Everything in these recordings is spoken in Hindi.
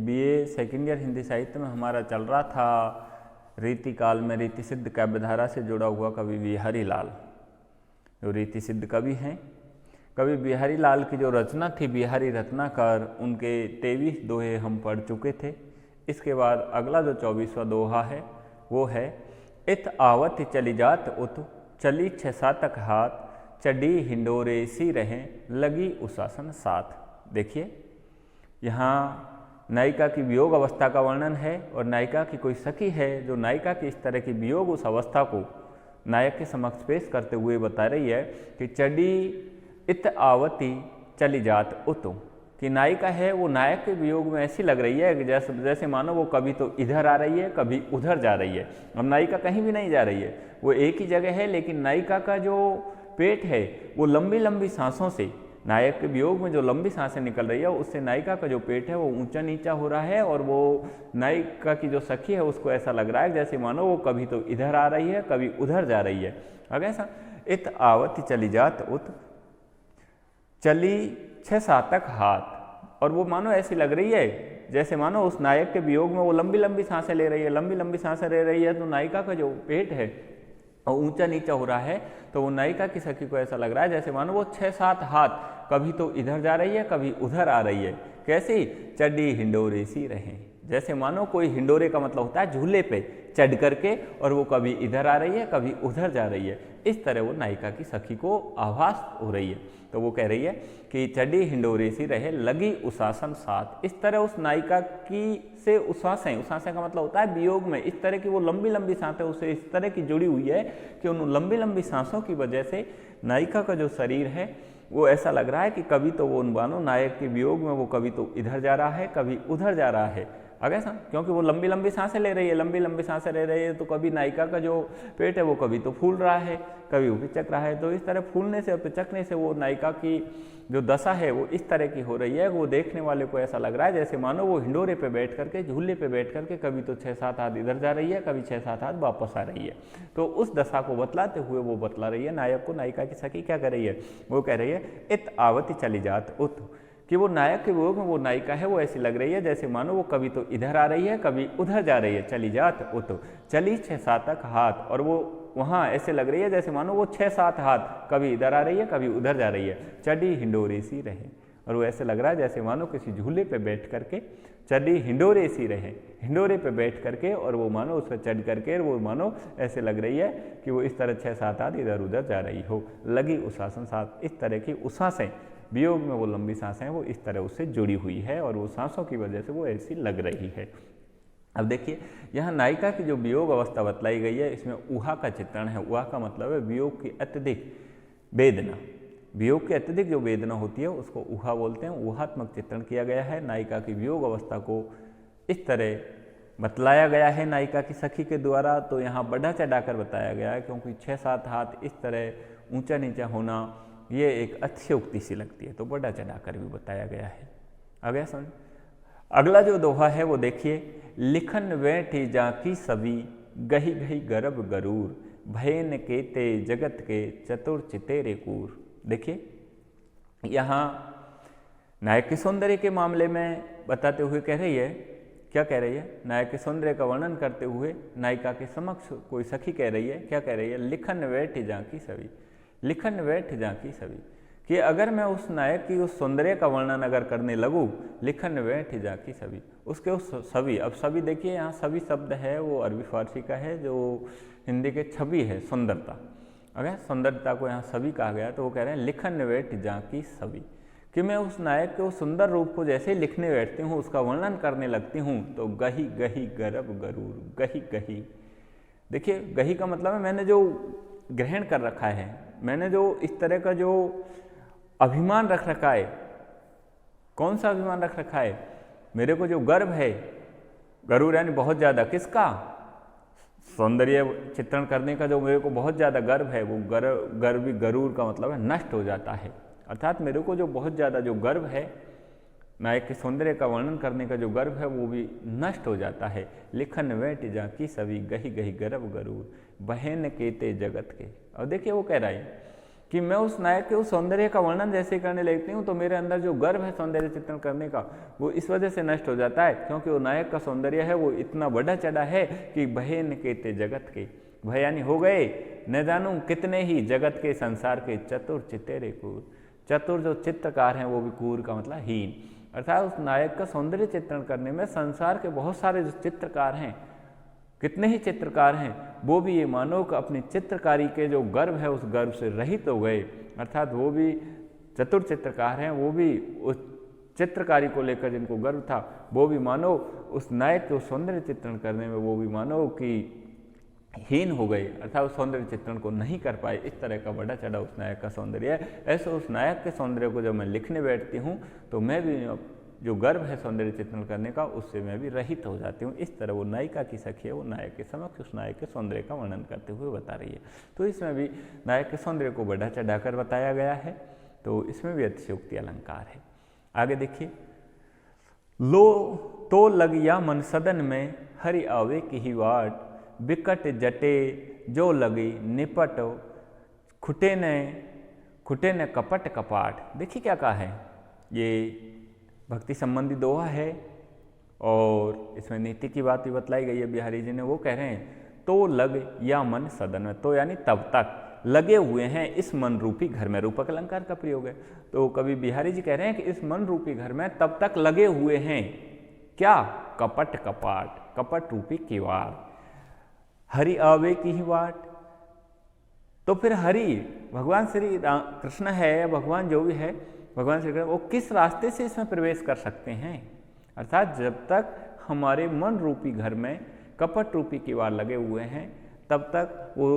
बीए सेकेंड ईयर हिंदी साहित्य में हमारा चल रहा था रीति काल में रीति सिद्ध काव्यधारा से जुड़ा हुआ कवि बिहारी लाल, जो रीति सिद्ध कवि हैं। कवि बिहारी लाल की जो रचना थी बिहारी रत्नाकर, उनके 23 दोहे हम पढ़ चुके थे। इसके बाद अगला जो 24वां दोहा है वो है, इत आवत चली जात उत चली 6-7 हाथ, चढ़ी हिंडोरे सी रहें लगी उशासन साथ। देखिए यहाँ नायिका की वियोग अवस्था का वर्णन है और नायिका की कोई सखी है जो नायिका की इस तरह की वियोग उस अवस्था को नायक के समक्ष पेश करते हुए बता रही है कि चढ़ी इत आवती चली जात उत, कि नायिका है वो नायक के वियोग में ऐसी लग रही है कि जैसे मानो वो कभी तो इधर आ रही है कभी उधर जा रही है। अब नायिका कहीं भी नहीं जा रही है, वो एक ही जगह है, लेकिन नायिका का जो पेट है वो लंबी लंबी सांसों से, नायक के वियोग में जो लंबी सांसें निकल रही है उससे नायिका का जो पेट है वो ऊंचा नीचा हो रहा है, और वो नायिका की जो सखी है उसको ऐसा लग रहा है जैसे मानो वो कभी तो इधर आ रही है कभी उधर जा रही है। अब ऐसा इत आवती चली जात उत चली 6-7 हाथ, और वो मानो ऐसी लग रही है जैसे मानो उस नायक के वियोग में वो लंबी लंबी सांसें ले रही है, लंबी लंबी सांसें ले रही है, तो नायिका का जो पेट है और ऊंचा नीचा हो रहा है, तो वो नायिका की सखी को ऐसा लग रहा है जैसे मानो वो 6-7 हाथ कभी तो इधर जा रही है कभी उधर आ रही है। कैसी? चढ़ी हिंडोरे सी रहें, जैसे मानो कोई हिंडोरे का मतलब होता है झूले पे चढ़ करके, और वो कभी इधर आ रही है कभी उधर जा रही है। इस तरह वो नायिका की सखी को आभास हो रही है। तो वो कह रही है कि चढ़ी हिंडोरे सी रहे लगी उशासन साथ। इस तरह उस नायिका की से उशासें, उशासें का मतलब होता है वियोग में, इस तरह की वो लंबी लंबी सांसें उसे इस तरह की जुड़ी हुई है कि उन लंबी लंबी सांसों की वजह से नायिका का जो शरीर है वो ऐसा लग रहा है कि कभी तो वो मानो नायक के वियोग में वो कभी तो इधर जा रहा है कभी उधर जा रहा है। अब ऐसा क्योंकि वो लंबी लंबी सांसें ले रही है, लंबी लंबी सांसें ले रही है, तो कभी नायिका का जो पेट है वो कभी तो फूल रहा है कभी वो पिचक रहा है। तो इस तरह फूलने से और पिचकने से वो नायिका की जो दशा है वो इस तरह की हो रही है, वो देखने वाले को ऐसा लग रहा है जैसे मानो वो हिंडोरे पे बैठ करके, झूले पे बैठ करके कभी तो 6-7 हाथ इधर जा रही है कभी 6-7 हाथ वापस आ रही है। तो उस दशा को बतलाते हुए वो बतला रही है नायक को। नायिका की सखी क्या कर रही है? वो कह रही है इत आवती चली जात उत, कि वो नायक के वियोग में वो नायिका है वो ऐसी लग रही है जैसे मानो वो कभी तो इधर आ रही है कभी उधर जा रही है। चली जात उत चली 6-7 हाथ, और वो वहाँ ऐसे लग रही है जैसे मानो वो 6-7 हाथ कभी इधर आ रही है कभी उधर जा रही है। चढ़ी हिंडोरे सी रहे, और वो ऐसे लग रहा है जैसे मानो किसी झूले पे बैठ करके, चढ़ी हिंडोरे सी रहे, हिंडोरे पे बैठ करके, और वो मानो उस पर चढ़ करके वो मानो ऐसे लग रही है कि वो इस तरह 6-7 हाथ इधर उधर जा रही हो। लगी उशासन साथ, इस तरह की उशासें, वियोग में वो लंबी सांसें वो इस तरह उससे जुड़ी हुई है, और वो सांसों की वजह से वो ऐसी लग रही है। अब देखिए यहाँ नायिका की जो वियोग अवस्था बतलाई गई है, इसमें ऊहा का चित्रण है। ऊहा का मतलब है वियोग की अत्यधिक वेदना, वियोग की अत्यधिक जो वेदना होती है उसको ऊहा बोलते हैं। ऊहात्मक चित्रण किया गया है। नायिका की वियोग अवस्था को इस तरह बतलाया गया है नायिका की सखी के द्वारा। तो यहाँ बढ़ा चढ़ाकर बताया गया है, क्योंकि 6-7 हाथ इस तरह ऊंचा नीचा होना ये एक अतिशयोक्ति सी लगती है, तो बढ़ा चढ़ाकर भी बताया गया है। आ गया समझ? अगला जो दोहा है वो देखिए, लिखन बैठी जाकी सभी गही गही गर्भ गरूर, भयन केते जगत के चतुर चितेरे कूर। देखिए यहाँ नायक के सौंदर्य के मामले में बताते हुए कह रही है, क्या कह रही है? नायक के सौंदर्य का वर्णन करते हुए नायिका के समक्ष कोई सखी कह रही है, क्या कह रही है? लिखन बैठी जाकी सभी, लिखन बैठ जाकी सभी, कि अगर मैं उस नायक की उस सौंदर्य का वर्णन अगर करने लगूं, लिखन बैठ जाकी सभी, उसके उस सभी, अब सभी देखिए यहाँ सभी शब्द है वो अरबी फारसी का है, जो हिंदी के छवि है सुंदरता। अगर सुंदरता को यहाँ सभी कहा गया, तो वो कह रहे हैं लिखन बैठ जाकी सभी, कि मैं उस नायक के उस सुंदर रूप को जैसे ही लिखने बैठती हूँ, उसका वर्णन करने लगती हूँ, तो गही गही गर्भ गरूर, गही गही, देखिए गही का मतलब है मैंने जो ग्रहण कर रखा है, मैंने जो इस तरह का जो अभिमान रख रखा है। कौन सा अभिमान रख रखा है? मेरे को जो गर्व है, गरूर यानी बहुत ज़्यादा, किसका? सौंदर्य चित्रण करने का जो मेरे को बहुत ज़्यादा गर्व है, वो गर्वी गरूर का मतलब है नष्ट हो जाता है। अर्थात मेरे को जो बहुत ज़्यादा जो गर्व है, नायक के सौंदर्य का वर्णन करने का जो गर्व है वो भी नष्ट हो जाता है। लिखन बैठ जाकी सभी गही गही गर्भ गरूर, बहन केते जगत के। और देखिए वो कह रहा है कि मैं उस नायक के उस सौंदर्य का वर्णन जैसे करने लगती हूँ तो मेरे अंदर जो गर्व है सौंदर्य चित्रण करने का वो इस वजह से नष्ट हो जाता है, क्योंकि वो नायक का सौंदर्य है वो इतना बढ़ा चढ़ा है कि भय न केते जगत के, भय यानी हो गए न जानूं कितने ही जगत के संसार के चतुर चितेरे कूर। चतुर जो चित्रकार हैं वो भी कूर का मतलब हीन, अर्थात उस नायक का सौंदर्य चित्रण करने में संसार के बहुत सारे जो चित्रकार हैं, कितने ही चित्रकार हैं, वो भी ये मानो कि अपनी चित्रकारी के जो गर्व है उस गर्व से रहित हो गए, अर्थात वो भी चतुर चित्रकार हैं, वो भी उस चित्रकारी को लेकर जिनको गर्व था वो भी मानो उस नायक के सौंदर्य चित्रण करने में वो भी मानो कि हीन हो गए, अर्थात उस सौंदर्य चित्रण को नहीं कर पाए। इस तरह का बड़ा चढ़ा उस नायक का सौंदर्य है। ऐसे उस नायक के सौंदर्य को जब मैं लिखने बैठती हूँ तो मैं भी जो गर्व है सौंदर्य चित्रण करने का उससे मैं भी रहित हो जाती हूँ। इस तरह वो नायिका की सखी है वो नायक के समक्ष उस नायक के सौंदर्य का वर्णन करते हुए बता रही है। तो इसमें भी नायक के सौंदर्य को बढ़ा चढ़ाकर बताया गया है, तो इसमें भी अतिशयोक्ति अलंकार है। आगे देखिए, लो तो लगिया मन सदन में हरि आवे की ही वाट, बिकट जटे जो लगी निपट खुटे न कपट कपाट। देखिए क्या कहा है, ये भक्ति संबंधी दोहा है और इसमें नीति की बात भी बतलाई गई है बिहारी जी ने। वो कह रहे हैं तो लग या मन सदन में, तो यानी तब तक लगे हुए हैं इस मन रूपी घर में, रूपक अलंकार का प्रयोग है। तो कवि बिहारी जी कह रहे हैं कि इस मन रूपी घर में तब तक लगे हुए हैं क्या, कपट कपाट, कपट रूपी किवाड़, हरि आवे की ही वाट। तो फिर हरि भगवान श्री कृष्ण है, भगवान जो भी है, भगवान श्री कृष्ण वो किस रास्ते से इसमें प्रवेश कर सकते हैं, अर्थात जब तक हमारे मन रूपी घर में कपट रूपी किवाड़ लगे हुए हैं तब तक वो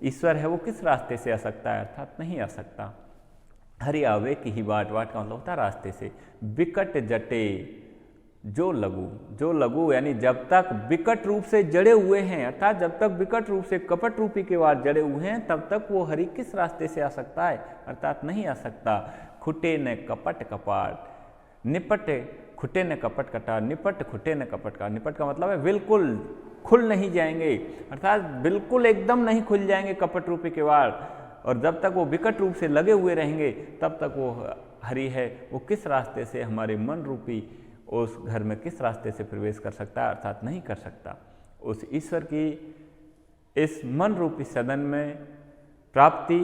ईश्वर है वो किस रास्ते से आ सकता है, अर्थात नहीं आ सकता। हरि आवे की ही वाट, वाट का मतलब होता है रास्ते से। बिकट जटे जो लघु यानी जब तक विकट रूप से जड़े हुए हैं, अर्थात जब तक विकट रूप से कपट रूपी के वार जड़े हुए हैं तब तक वो हरि किस रास्ते से आ सकता है, अर्थात नहीं आ सकता। खुटे न कपट कपाट, निपट खुटे न कपट कटार, निपट खुटे न कपट का, निपट का मतलब है बिल्कुल खुल नहीं जाएंगे, अर्थात बिल्कुल एकदम नहीं खुल जाएंगे कपट रूपी के वार, और जब तक वो विकट रूप से लगे हुए रहेंगे तब तक वो हरि है वो किस रास्ते से हमारे मन रूपी उस घर में किस रास्ते से प्रवेश कर सकता है, अर्थात नहीं कर सकता। उस ईश्वर की इस मन रूपी सदन में प्राप्ति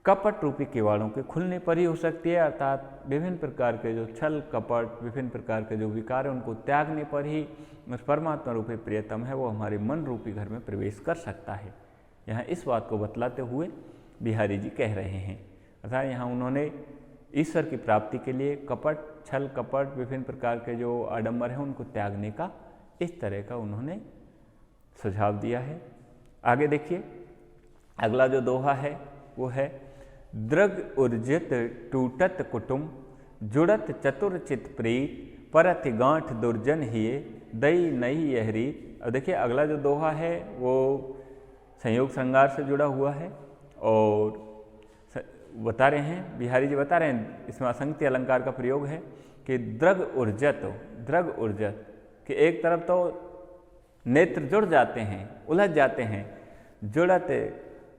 कपट रूपी किवाड़ों के खुलने पर ही हो सकती है, अर्थात विभिन्न प्रकार के जो छल कपट, विभिन्न प्रकार के जो विकार हैं उनको त्यागने पर ही उस परमात्मा रूपी प्रियतम है वो हमारे मन रूपी घर में प्रवेश कर सकता है। यहाँ इस बात को बतलाते हुए बिहारी जी कह रहे हैं, अर्थात यहाँ उन्होंने ईश्वर की प्राप्ति के लिए कपट, छल कपट, विभिन्न प्रकार के जो आडंबर हैं उनको त्यागने का इस तरह का उन्होंने सुझाव दिया है। आगे देखिए, अगला जो दोहा है वो है, द्रग उर्जित टूटत कुटुम, जुड़त चतुर चित प्रीत, परत गांठ दुर्जन हिये, दई नई यहरी। अब देखिए अगला जो दोहा है वो संयोग श्रृंगार से जुड़ा हुआ है और बता रहे हैं, बिहारी जी बता रहे हैं इसमें असंख्य अलंकार का प्रयोग है कि द्रग उर्जत कि एक तरफ तो नेत्र जुड़ जाते हैं, उलझ जाते हैं, जुड़त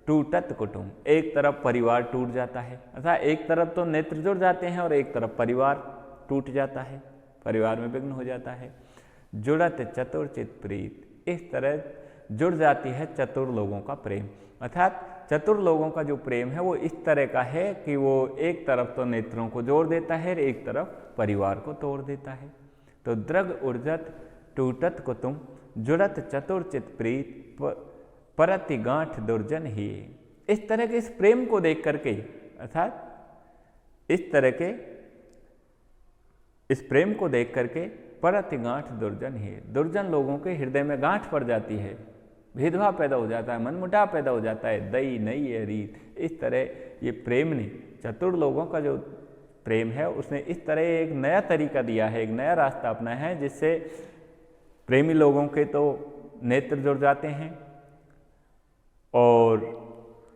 टूटत कुटुंब, एक तरफ परिवार टूट जाता है, अर्थात एक तरफ तो नेत्र जुड़ जाते हैं और एक तरफ परिवार टूट जाता है, परिवार में विघ्न हो जाता है। जुड़त चतुर चित प्रीत, इस तरह जुड़ जाती है चतुर लोगों का प्रेम, अर्थात चतुर लोगों का जो प्रेम है वो इस तरह का है कि वो एक तरफ तो नेत्रों को जोड़ देता है और एक तरफ परिवार को तोड़ देता है। तो द्रग उर्जत टूटत कुटुम, जुड़त चतुर चित प्रीत, परति गांठ दुर्जन ही। इस तरह के इस प्रेम को देख करके, अर्थात इस तरह के इस प्रेम को देख करके परति गांठ दुर्जन ही, दुर्जन लोगों के हृदय में गांठ पड़ जाती है, भेदभाव पैदा हो जाता है, मनमुटाव पैदा हो जाता है, दई नई है रीत। इस तरह ये प्रेम ने, चतुर लोगों का जो प्रेम है उसने इस तरह एक नया तरीका दिया है, एक नया रास्ता अपनाया है जिससे प्रेमी लोगों के तो नेत्र जुड़ जाते हैं और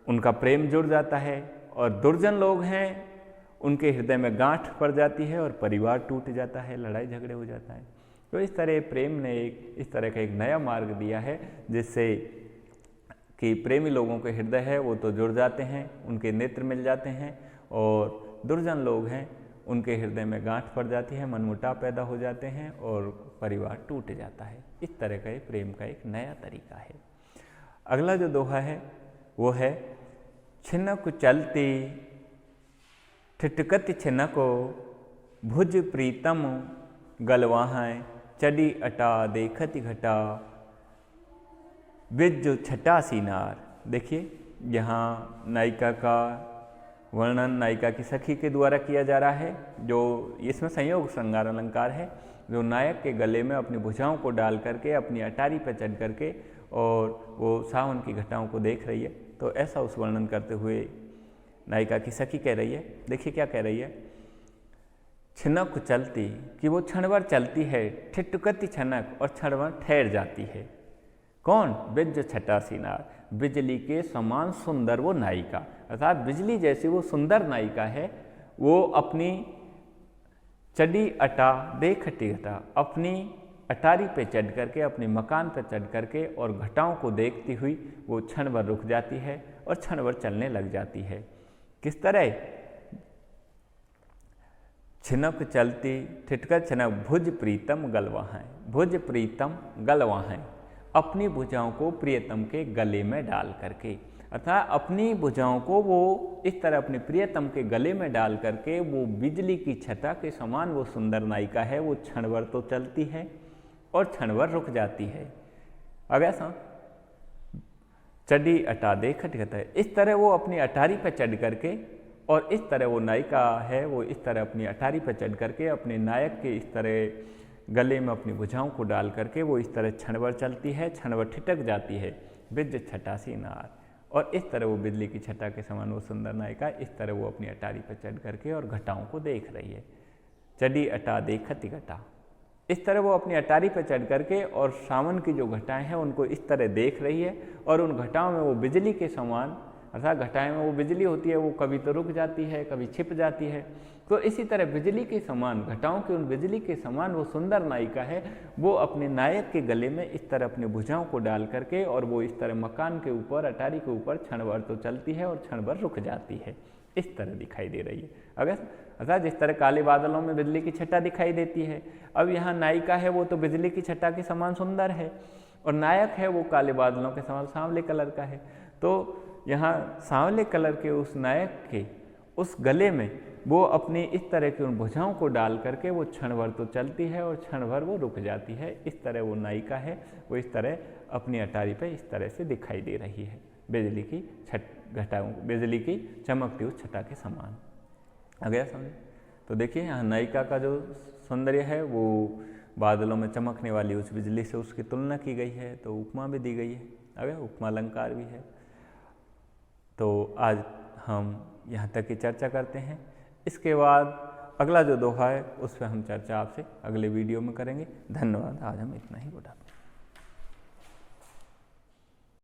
उनका प्रेम जुड़ जाता है, और दुर्जन लोग हैं उनके हृदय में गांठ पड़ जाती है और परिवार टूट जाता है, लड़ाई झगड़े हो जाता है। तो इस तरह प्रेम ने इस तरह का एक नया मार्ग दिया है जिससे कि प्रेमी लोगों के हृदय है वो तो जुड़ जाते हैं, उनके नेत्र मिल जाते हैं, और दुर्जन लोग हैं उनके हृदय में गांठ पड़ जाती है, मनमुटाव पैदा हो जाते हैं और परिवार टूट जाता है। इस तरह का प्रेम का एक नया तरीका है। अगला जो दोहा है वो है, छिनक चलती ठिठकत छिनको, भुज प्रीतम गलवाहाय, चढ़ी अटा देखत घटा, बिज छटा सीनार। देखिए यहाँ नायिका का वर्णन नायिका की सखी के द्वारा किया जा रहा है, जो इसमें संयोग श्रृंगार अलंकार है, जो नायक के गले में अपनी भुजाओं को डाल करके अपनी अटारी पर चढ़ करके और वो सावन की घटाओं को देख रही है। तो ऐसा उस वर्णन करते हुए नायिका की सखी कह रही है। देखिए क्या कह रही है, छिनक चलती, कि वो क्षणभर चलती है, ठिठुकती छनक, और क्षणभर ठहर जाती है। कौन? बिज छटा सीनार, बिजली के समान सुंदर वो नायिका, अर्थात बिजली जैसी वो सुंदर नायिका है। वो अपनी चढ़ी अटा देखती घटा, अपनी अटारी पे चढ़ करके, अपने मकान पे चढ़ करके और घटाओं को देखती हुई वो क्षण भर रुक जाती है और क्षण भर चलने लग जाती है। किस तरह? छिनक चलती ठिठकत छिनक, भुज प्रीतम गलवाहाय, भुज प्रीतम गलवाहाय, अपनी भुजाओं को प्रियतम के गले में डाल करके, अर्थात अपनी भुजाओं को वो इस तरह अपने प्रियतम के गले में डाल करके वो बिजली की छटा के समान वो सुंदर नायिका है, वो क्षण भर तो चलती है और क्षण भर रुक जाती है। अब ऐसा चढ़ी अटा देखत घटा, इस तरह वो अपनी अटारी पर चढ़ करके, और इस तरह वो नायिका है वो इस तरह अपनी अटारी पर चढ़ करके अपने नायक के इस तरह गले में अपनी भुजाओं को डाल करके वो इस तरह क्षण भर चलती है, क्षण भर ठिठक जाती है, बिज छटा सीनार, और इस तरह वो बिजली की छटा के समान वो सुंदर नायिका इस तरह वो अपनी अटारी पर चढ़ करके और घटाओं को देख रही है। चढ़ी अटा देखती घटा, इस तरह वो अपनी अटारी पर चढ़ करके और सावन की जो घटाएं हैं उनको इस तरह देख रही है, और उन घटाओं में वो बिजली के समान, अर्थात घटाएं में वो बिजली होती है, वो कभी तो रुक जाती है, कभी छिप जाती है। तो इसी तरह बिजली के समान, घटाओं के उन बिजली के समान वो सुंदर नायिका है, वो अपने नायक के गले में इस तरह अपनी भुजाओं को डाल करके और वो इस तरह मकान के ऊपर, अटारी के ऊपर क्षण भर तो चलती है और क्षण भर रुक जाती है। इस तरह दिखाई दे रही है। अर्थात जिस तरह काले बादलों में बिजली की छटा दिखाई देती है, अब यहाँ नायिका है वो तो बिजली की छटा के समान सुंदर है, और नायक है वो काले बादलों के समान सांवले कलर का है। तो यहाँ सांवले कलर के उस नायक के उस गले में वो अपनी इस तरह की उन भुजाओं को डाल करके वो क्षण भर तो चलती है और क्षण भर वो रुक जाती है। इस तरह वो नायिका है वो इस तरह अपनी अटारी पे इस तरह से दिखाई दे रही है, बिजली की घटाओं, बिजली की चमकती उस छटा के समान। आ गया समझ? तो देखिए यहाँ नायिका का जो सौंदर्य है वो बादलों में चमकने वाली उस बिजली से उसकी तुलना की गई है, तो उपमा भी दी गई है। आ गया? उपमा अलंकार भी है। तो आज हम यहाँ तक की चर्चा करते हैं। इसके बाद अगला जो दोहा है उस पर हम चर्चा आपसे अगले वीडियो में करेंगे। धन्यवाद। आज हम इतना ही बताते हैं।